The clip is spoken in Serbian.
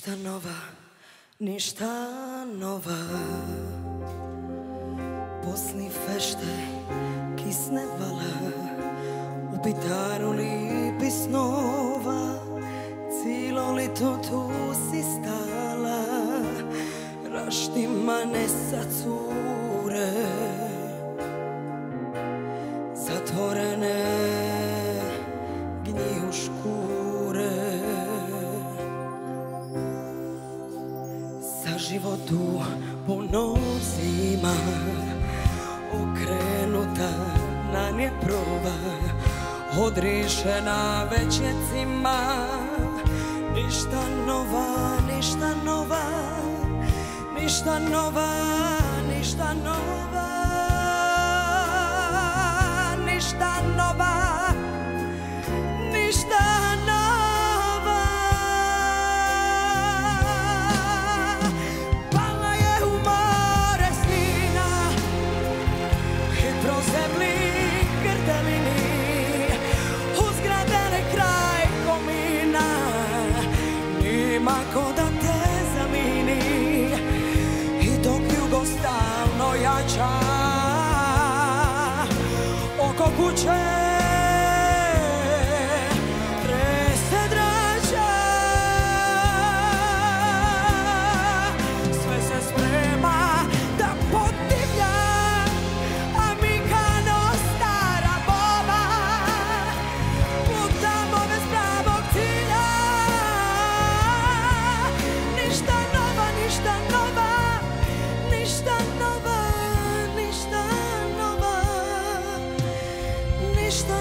Ništa nova, ništa nova. Posni fešte, kisne vala, u pitaru lipi snova. Cilo lito tu si stala, raštima ne sacure, zatvorene gniju škure. Za životu puno zima, okrenuta nam je proba, odriješena već je cima. Ništa nova, ništa nova, ništa nova, ništa nova, ništa nova, ništa nova. Pala je u more snina i prozemli grdelini, uzgradene kraj komina. Nima ko da te zamini, i dok jugo stalno jača oko kuće trese draža. Sve se sprema da podivlja, a mi kano stara bova lutamo bez pravog cilja. Ništa nova, ništa nova, ništa nova, ništa nova, ništa